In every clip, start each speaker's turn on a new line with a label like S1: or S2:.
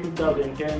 S1: 2010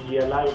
S1: GLI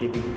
S2: KPP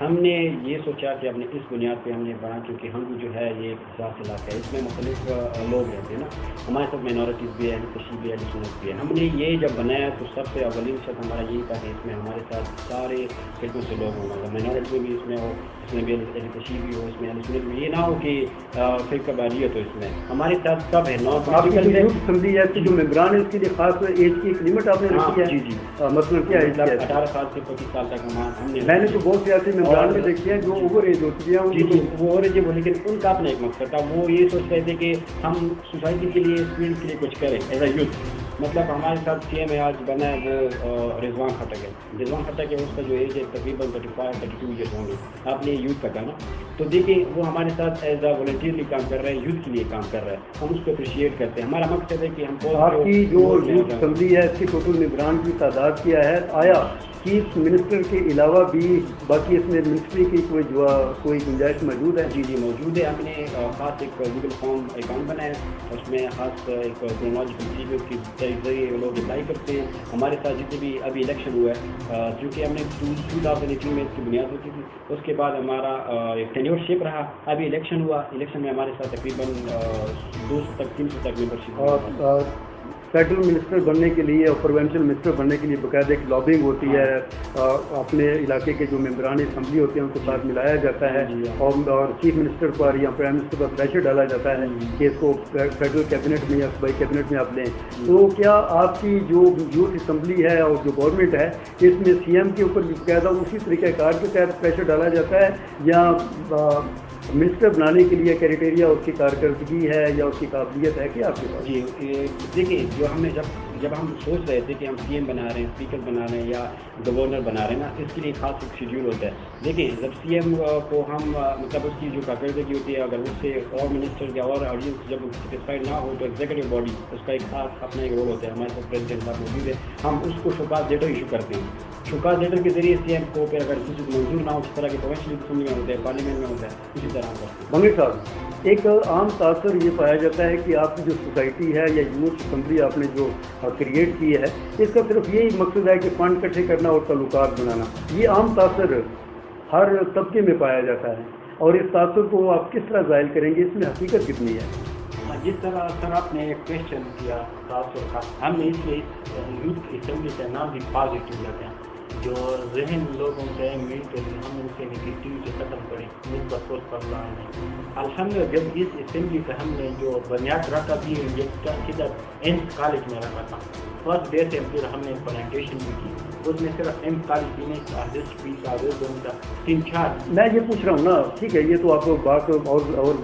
S2: ہم نے یہ سوچا کہ اپنے اس بنیاد پہ ہم نے بنا، کیونکہ ہم جو ہے یہ ایک خاص علاقہ ہے، اس میں مختلف لوگ رہتے ہیں نا، ہمارے ساتھ مائنورٹیز بھی ہے، کشی بھی ہے، سنت بھی ہے. ہم نے یہ جب بنایا تو سب سے اولین شرط ہمارا یہی تھا کہ اس میں ہمارے ساتھ سارے فرقوں سے لوگ ہوں، مائنورٹی بھی اس میں ہو، اس میں بھی کشی بھی ہو، اس میں سنت بھی، یہ نہ ہو کہ فرقہ واریت ہو. اس میں ہمارے ساتھ سب ہے.
S3: آپ کی جو یوتھ اسمبلی ہے، اس کے جو ممبران ہے، اس کے لیے خاص ایج کی ایک لمٹ آپ نے رکھی ہے؟
S2: جی جی،
S3: مطلب کیا ہے؟
S2: 18 سال سے 25 سال تک ہم نے.
S3: میں نے تو بہت سے ایسے ممبران میں دیکھے ہیں جو اوور ایج ہوتی ہیں.
S2: جی جی، وہ اوور ایج ہے، لیکن ان کا اپنا ایک مقصد تھا. وہ یہ سوچ رہے تھے کہ ہم سوسائٹی کے لیے، اس فیلڈ کے لیے کچھ کریں ایز اے یوتھ. مطلب ہمارے ساتھ سی ایم آج بنا ہے وہ رضوان خٹک ہے. رضوان خٹک ہے، اس کا جو ایج ہے تقریباً 35-32 ایئرس ہوں گے. آپ نے یوتھ کا کہا نا، تو دیکھیں وہ ہمارے ساتھ ایز اے والنٹیئرلی کام کر رہے ہیں، یوتھ کے لیے کام کر رہے ہیں. ہم اس کو اپریشیٹ کرتے ہیں. ہمارا مقصد ہے کہ ہم
S3: آپ کی جو یوتھ اسمبلی ہے، اس کی ٹوٹل ممبران کی تعداد کیا ہے؟ آیا چیف منسٹر کے علاوہ بھی باقی اس میں منسٹری کی کوئی گنجائش موجود ہے؟
S2: جی جی موجود ہے. ہم نے خاص ایک گوگل فارم اکاؤنٹ بنایا ہے، اس میں خاص ایک کرونالوجیکل سیکوینس کے ذریعے لوگ اپلائی کرتے ہیں. ہمارے ساتھ جتنے بھی ابھی الیکشن ہوا ہے، چونکہ ہم نے 2018 میں اس کی بنیاد ہوتی تھی، اس کے بعد ہمارا ایک ٹینیورشپ رہا. ابھی الیکشن ہوا، الیکشن میں ہمارے ساتھ تقریباً 200 تک 300 تک ممبرشپ.
S3: فیڈرل منسٹر بننے کے لیے اور پروونشل منسٹر بننے کے لیے باقاعدہ ایک لابنگ ہوتی ہے، اپنے علاقے کے جو ممبران اسمبلی ہوتے ہیں ان کے ساتھ ملایا جاتا ہے، اور چیف منسٹر پر یا پرائم منسٹر پر پریشر ڈالا جاتا ہے کہ اس کو فیڈرل کیبنٹ میں یا صوبائی کیبنٹ میں آپ لیں. تو کیا آپ کی جو یوتھ اسمبلی ہے اور جو گورنمنٹ ہے، اس میں سی ایم کے اوپر باقاعدہ اسی طریقہ کار کے تحت پریشر ڈالا جاتا ہے، یا منسٹر بنانے کے لیے کرائٹیریا اس کی کارکردگی ہے یا اس کی قابلیت ہے کہ آپ کے پاس؟
S2: جی دیکھیے، جو ہم نے جب ہم سوچ رہے تھے کہ ہم سی ایم بنا رہے ہیں، اسپیکر بنا رہے ہیں یا گورنر بنا رہے ہیں نا، اس کے لیے خاص ایک شیڈیول ہوتا ہے. دیکھیں جب سی ایم کو ہم مطلب اس کی جو کارکردگی ہوتی ہے، اگر اس سے اور منسٹر یا اور آڈینس جب سیٹسفائڈ نہ ہو تو ایگزیکٹو باڈی اس کا ایک خاص اپنا ایک رول ہوتا ہے. ہمارے ساتھ پریزیڈنٹ صاحب موجود ہے، ہم اس کو شوکاز لیٹر ایشو کرتے ہیں. شوکاز لیٹر کے ذریعے سی ایم کو پھر اگر کسی کو منظور نہ ہو، اس طرح کے پروونشل اسمبلی میں ہوتا ہے، پارلیمنٹ میں ہوتا ہے، اسی طرح ہم کرتے ہیں.
S3: منیر صاحب، ایک عام تاثر یہ پایا جاتا ہے کہ آپ کی جو سوسائٹی ہے یا یوتھ اسمبلی آپ نے جو کریٹ کی ہے، اس کا صرف یہی مقصد ہے کہ فنڈ اکٹھے کرنا اور تعلقات بنانا. یہ عام تاثر ہر طبقے میں پایا جاتا ہے، اور اس تاثر کو آپ کس طرح ظاہر کریں گے؟ اس میں حقیقت کتنی ہے؟
S1: جس طرح سر آپ نے ایک کویشچن کیا تاثر کا، ہم نے اس لیے یوتھ اسمبلی کا نام بھی پازیٹیو رکھا ہے. جو ذہن لوگوں کا ہے مینٹلی، ہم ان سے نگیٹیوٹی ختم کریں، مثبت سوچ پر لائیں. الحمدللہ جب اس اسمبلی کا ہم نے جو بنیاد رکھا بھی سیدھا ایمس کالج میں رکھا تھا. فرسٹ ڈے سے پھر ہم نے امپلیمنٹیشن بھی کی. اس میں صرف ایم کالج بھی نہیں تھا، ہسٹری کا، وزڈم کا، 3-4.
S3: میں یہ پوچھ رہا ہوں نا، ٹھیک ہے یہ تو آپ کو بات اور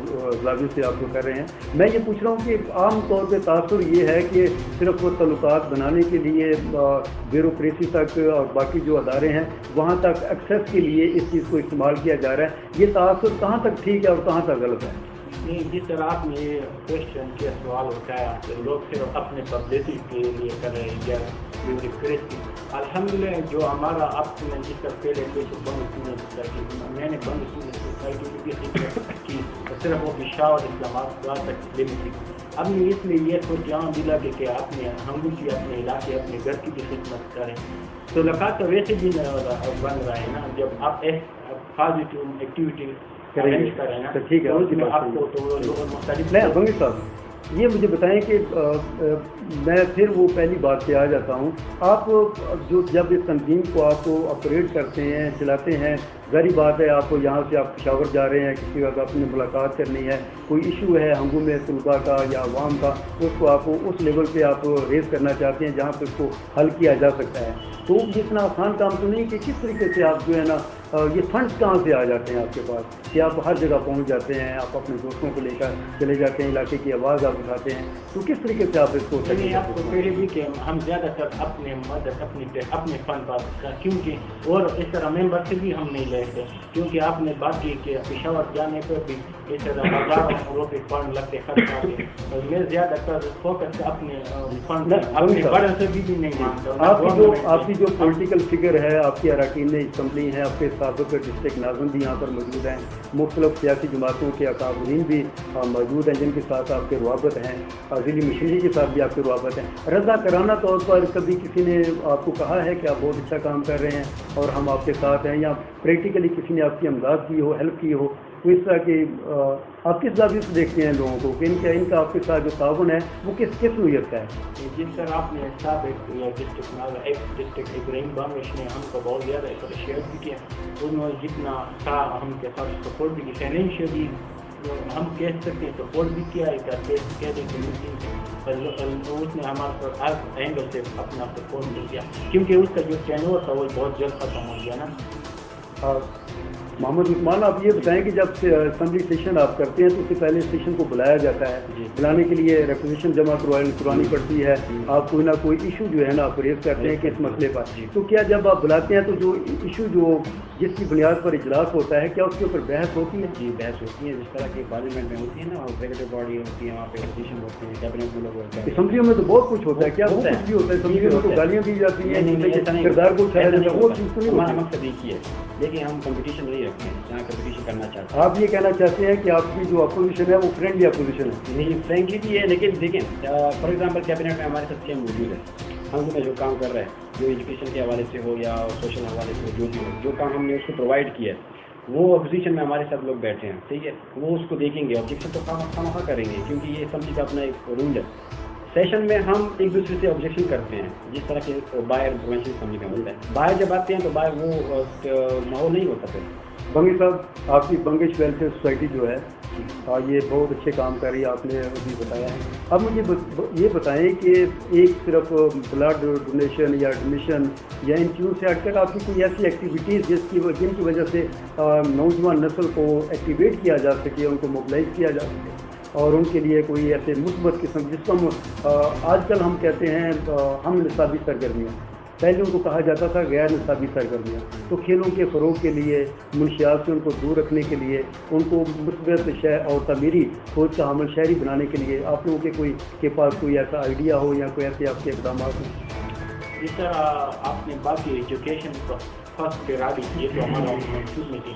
S3: زاویے سے آپ کو کر رہے ہیں. میں یہ پوچھ رہا ہوں کہ عام طور پہ تاثر یہ ہے کہ صرف وہ تعلقات بنانے کے لیے بیوروکریسی تک اور باقی جو ادارے ہیں وہاں تک ایکسیس کے لیے اس چیز کو استعمال کیا جا رہا ہے. یہ تاثر کہاں تک ٹھیک ہے اور کہاں تک غلط ہے؟
S1: جس طرح آپ نے یہ کویشچن کیا، سوال اٹھایا، لوگ صرف اپنے پبلسٹی کے لیے کر رہے ہیں یا بیوروکریسی. الحمدللہ جو ہمارا آپ نے جس طرح پہلے میں نے بند سوسائٹی کی صرف وہ پشاور اسلام آباد تک لمٹ تھی. اب نے اس میں یہ سوچ یہاں دلا کہ آپ نے ہم بھی اپنے علاقے اپنے گھر کی بھی خدمت کریں. تو لگاتار تو ویسے بھی بن رہا ہے نا، جب آپ پازیٹیو ایکٹیویٹی
S3: کریں تو ٹھیک ہے. بنگی صاحب یہ مجھے بتائیں کہ میں پھر وہ پہلی بات پہ آ جاتا ہوں. آپ جو جب اس تنظیم کو آپ آپریٹ کرتے ہیں، چلاتے ہیں، ظاہری بات ہے آپ یہاں سے آپ پشاور جا رہے ہیں، کسی کا اپنی ملاقات کرنی ہے، کوئی ایشو ہے ہنگو میں طلباء کا یا عوام کا، اس کو آپ اس لیول پہ آپ ریز کرنا چاہتے ہیں جہاں پہ اس کو حل کیا جا سکتا ہے. تو یہ اتنا آسان کام تو نہیں کہ کس طریقے سے آپ جو ہے نا یہ فنڈس کہاں سے آ جاتے ہیں آپ کے پاس کہ آپ ہر جگہ پہنچ جاتے ہیں، آپ اپنے دوستوں کو لے کر چلے جاتے ہیں، علاقے کی آواز آپ اٹھاتے ہیں، تو کس طریقے سے آپ اس کو
S1: آپ کو پہلے بھی کہ ہم زیادہ تر اپنے مدد اپنے فنڈ بات کا، کیونکہ اور اس طرح ممبر سے بھی ہم نہیں لیتے، کیونکہ آپ نے بات کی کہ پشاور جانے پر بھی اس طرح ہزاروں روپے فنڈ لگتے خرچ آتے. میں زیادہ تر فوکس اپنے فنڈ اپنے بڑے سے بھی نہیں مانتا.
S3: آپ کی جو پولیٹیکل فگر ہے، آپ کی اراکین اسمبلی ہیں، آپ کے سابق ڈسٹرکٹ ناظم بھی یہاں پر موجود ہیں، مختلف سیاسی جماعتوں کے اکابرین بھی موجود ہیں جن کے ساتھ آپ کے روابط ہیں، ضلعی مشیری کے ساتھ بھی آپ کے روابط ہیں. رضا کرانہ طور پر کبھی کسی نے آپ کو کہا ہے کہ آپ بہت اچھا کام کر رہے ہیں اور ہم آپ کے ساتھ ہیں، یا پریکٹیکلی کسی نے آپ کی امداد کی ہو، ہیلپ کی ہو، تو اس طرح کی آپ کس زاویے سے دیکھتے ہیں لوگوں کو کہ ان کا آپ کے ساتھ جو تعاون ہے وہ کس نوعیت کا ہے؟
S1: جس طرح آپ نے سابق ڈسٹرکٹ ایکس ڈسٹرکٹ ابراہیم بانگش نے ہم کو بہت زیادہ اپریشیٹ بھی کیا، انہوں نے جتنا تھا ہم کے ساتھ سپورٹ بھی کی، فائنینشلی ہم کہہ سکتے ہیں سپورٹ بھی کیا ہے، کہہ دیں کہ اس نے ہمارے پر ہر اینگل سے اپنا سپورٹ بھی کیا، کیونکہ اس کا جو ٹینور تھا وہ بہت جلد ختم ہو گیا نا۔
S3: محمد عثمان، آپ یہ بتائیں کہ جب اسمبلی سیشن آپ کرتے ہیں تو اس سے پہلے سیشن کو بلایا جاتا ہے، بلانے کے لیے ریپوزیشن جمع کروانی پڑتی ہے، آپ کوئی نہ کوئی ایشو جو ہے نا آپ ریز کرتے ہیں کہ اس مسئلے پر، تو کیا جب آپ بلاتے ہیں تو جو ایشو جو جس کی بنیاد پر اجلاس ہوتا ہے کیا اس کے اوپر بحث ہوتی ہے؟
S2: جی بحث ہوتی ہے، جس طرح کی پارلیمنٹ میں ہوتی ہے نا، ایگزیکٹو باڈی ہوتی ہے، وہاں پہ اپوزیشن ہوتے ہیں، کیبنٹ میں لوگ ہوتے ہیں۔
S3: اسمبلیوں میں تو بہت کچھ ہوتا ہے، کیا وہ کچھ بھی ہوتا ہے؟ اسمبلیوں میں تو گالیاں دی جاتی ہیں، کردار کو اچھایا جاتا ہے، وہ چیز تو نہیں
S2: ہمارا
S3: ہوتی۔
S2: مقصد ایک ہی ہے، لیکن ہم کمپٹیشن نہیں رکھتے ہیں، جہاں کمپٹیشن کرنا چاہتے ہیں۔
S3: آپ یہ کہنا چاہتے ہیں کہ آپ کی جو اپوزیشن ہے وہ فرینڈلی اپوزیشن ہے؟
S2: نہیں، فرینکلی بھی ہے، لیکن دیکھیں فار ایگزامپل کیبنٹ میں ہمارے ساتھ کیا موجود ہے، ہم میں جو کام کر رہے ہیں، جو ایجوکیشن کے حوالے سے ہو یا سوشل حوالے سے جو بھی ہو، جو کام ہم نے اس کو پرووائڈ کیا ہے وہ اپوزیشن میں ہمارے ساتھ لوگ بیٹھے ہیں، ٹھیک ہے، وہ اس کو دیکھیں گے، آبجیکشن تو خواہ کریں گے، کیونکہ یہ اسمبلی کا اپنا ایک رول ہے۔ سیشن میں ہم ایک دوسرے سے آبجیکشن کرتے ہیں، جس طرح کے باہر پروونشل اسمبلی میں ہوتا ہے، باہر جب آتے ہیں تو باہر وہ ماحول نہیں ہوتا پھر۔
S3: بنگی صاحب، آپ کی بنگش ویلفیئر سوسائٹی جو ہے یہ بہت اچھے کام کر رہی ہے، آپ نے ابھی بتایا ہے۔ اب مجھے یہ بتائیں کہ ایک صرف بلڈ ڈونیشن یا ایڈمیشن یا ان چیزوں سے ہٹ کر آپ کی کوئی ایسی ایکٹیویٹیز جن کی وجہ سے نوجوان نسل کو ایکٹیویٹ کیا جا سکے، ان کو موبلائز کیا جا سکے اور ان کے لیے کوئی ایسے مثبت قسم جس کو ہم آج کل ہم کہتے ہیں ہم نصابی سرگرمیاں، پہلے ان کو کہا جاتا تھا غیر نصابی سرگرمیاں، تو کھیلوں کے فروغ کے لیے، منشیات سے ان کو دور رکھنے کے لیے، ان کو مثبت اور تعمیری سوچ کا حامل شہری بنانے کے لیے آپ لوگوں کے پاس کوئی ایسا آئیڈیا ہو یا کوئی ایسے آپ کے اقدامات ہوں؟
S1: جس طرح آپ نے بات کی ایجوکیشن کا فرسٹ پریارٹی، یہ تو ہمارا منصوب میں تھی،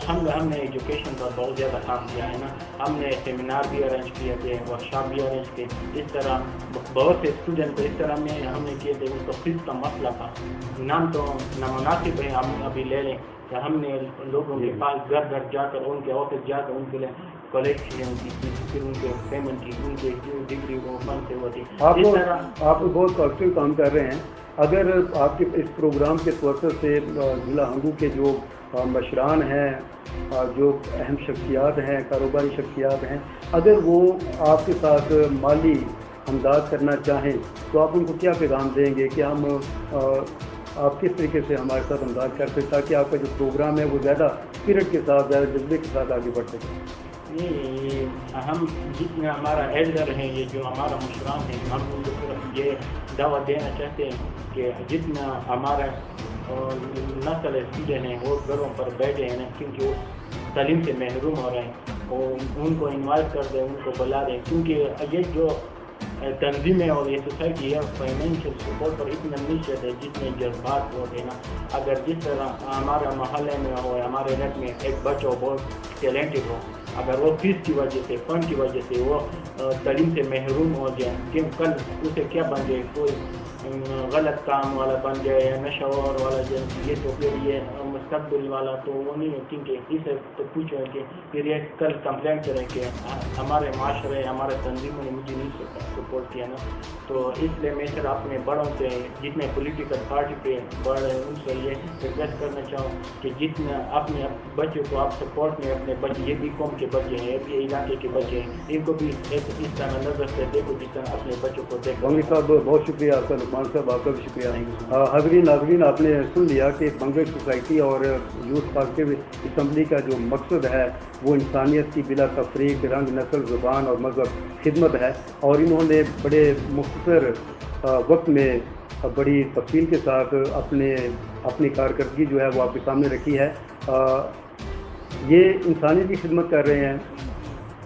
S1: ہم نے ایجوکیشن پر بہت زیادہ کام کیا ہے نا، ہم نے سیمینار بھی ارینج کیے تھے، ورکشاپ بھی ارینج کیے، اس طرح بہت سے اسٹوڈنٹ کو اس طرح ہم نے کیے تھے، ان کو فیس کا مسئلہ تھا، نام تو نامناسب ہے، ہم ابھی لے لیں کہ ہم نے لوگوں کے پاس گھر گھر جا کر، ان کے آفس جا کر ان کے لیے کلیکٹ کی، ان کی پھر ان کے پیمنٹ کی، ان کے جو ڈگری وہ فنڈ سے ہوتی۔
S3: آپ بہت پازیٹیو کام کر رہے ہیں۔ اگر آپ کے اس پروگرام کے توسط سے ضلع ہنگو کے جو مشران ہیں، جو اہم شخصیات ہیں، کاروباری شخصیات ہیں، اگر وہ آپ کے ساتھ مالی امداد کرنا چاہیں تو آپ ان کو کیا پیغام دیں گے کہ ہم آپ کس طریقے سے ہمارے ساتھ امداد کر سکیں تاکہ آپ کا جو پروگرام ہے وہ زیادہ اسپرٹ کے ساتھ، زیادہ جذبے کے ساتھ آگے بڑھ سکے؟
S1: ہم جتنا ہمارا ایلڈر ہیں، یہ جو ہمارا مشران ہیں، ہم ان کو صرف یہ دعوت دینا چاہتے ہیں کہ جتنا ہمارا نسل اسٹوڈنٹ ہیں وہ گھروں پر بیٹھے ہیں، کیونکہ وہ تعلیم سے محروم ہو رہے ہیں، اور ان کو انوائٹ کر دیں، ان کو بلا دیں، کیونکہ یہ جو تنظیمیں اور یہ سوسائٹی ہے فائنینشیل سپورٹ پر اتنا نیچت ہے جتنے جذبات ہوتے ہیں نا۔ اگر جس طرح ہمارا محلے میں ہو، ہمارے رٹ میں ایک بچہ بہت ٹیلنٹڈ ہو، اگر وہ فیس کی وجہ سے، فنڈ کی وجہ سے وہ تعلیم سے محروم ہو جائے، کہ کل اسے کیا بن جائے، کوئی غلط کام والا بن جائے یا نشہ اور والا جائے، یہ تو پھر یہ مستقبل والا تو وہ نہیں ہے، کیونکہ اسے تو پوچھو کہ پھر یہ کل کمپلین کریں کہ ہمارے معاشرے، ہمارے تنظیموں نے مجھے نہیں سپورٹ کیا نا۔ تو اس لیے میں سر اپنے بڑوں سے، جتنے پولیٹیکل پارٹی پہ بڑھ رہے ہیں، ان سے یہ ریکویسٹ کرنا چاہوں کہ جتنا اپنے بچوں کو آپ سپورٹ میں، اپنے بچے، یہ بھی قوم کے بچے ہیں، یہ بھی علاقے کے بچے ہیں، ان کو بھی ایک اس طرح نظر سے دیکھو جس طرح اپنے بچوں کو دیکھو۔
S3: بنگی صاحب بہت شکریہ آپ کا، لقمان صاحب آپ کا بھی شکریہ۔ حاضرین ناظرین، آپ نے سن لیا کہ بنگش سوسائٹی اور یوتھ پازیٹیو اسمبلی کا جو مقصد ہے وہ انسانیت کی بلا تفریق، رنگ، نسل، زبان اور مذہب خدمت ہے، اور انہوں نے بڑے مختصر وقت میں بڑی تفصیل کے ساتھ اپنی کارکردگی جو ہے وہ آپ کے سامنے رکھی ہے۔ یہ انسانیت کی خدمت کر رہے ہیں،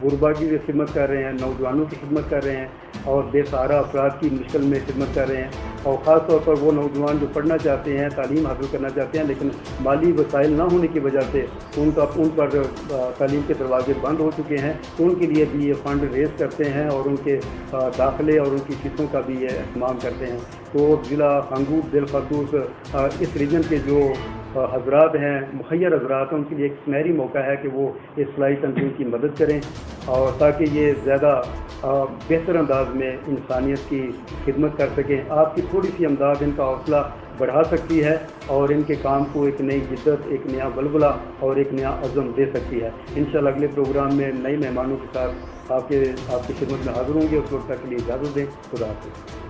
S3: غربا کی بھی خدمت کر رہے ہیں، نوجوانوں کی خدمت کر رہے ہیں، اور بے سہارا افراد کی مشکل میں خدمت کر رہے ہیں، اور خاص طور پر وہ نوجوان جو پڑھنا چاہتے ہیں، تعلیم حاصل کرنا چاہتے ہیں، لیکن مالی وسائل نہ ہونے کی وجہ سے ان پر تعلیم کے دروازے بند ہو چکے ہیں، تو ان کے لیے بھی یہ فنڈ ریز کرتے ہیں اور ان کے داخلے اور ان کی فیسوں کا بھی یہ اہتمام کرتے ہیں۔ تو ضلع ہنگو بالخصوص اس ریجن کے جو حضرات ہیں، مخیر حضرات ہیں، ان کے لیے ایک سنہری موقع ہے کہ وہ اس فلاحی تنظیم کی مدد کریں اور تاکہ یہ زیادہ بہتر انداز میں انسانیت کی خدمت کر سکیں۔ آپ کی تھوڑی سی امداد ان کا حوصلہ بڑھا سکتی ہے اور ان کے کام کو ایک نئی جدت، ایک نیا بلبلہ اور ایک نیا عزم دے سکتی ہے۔ انشاءاللہ اگلے پروگرام میں نئے مہمانوں کے ساتھ آپ کی خدمت میں حاضر ہوں گے۔ اس وقت تک کے لیے اجازت دیں۔ خدا حافظ۔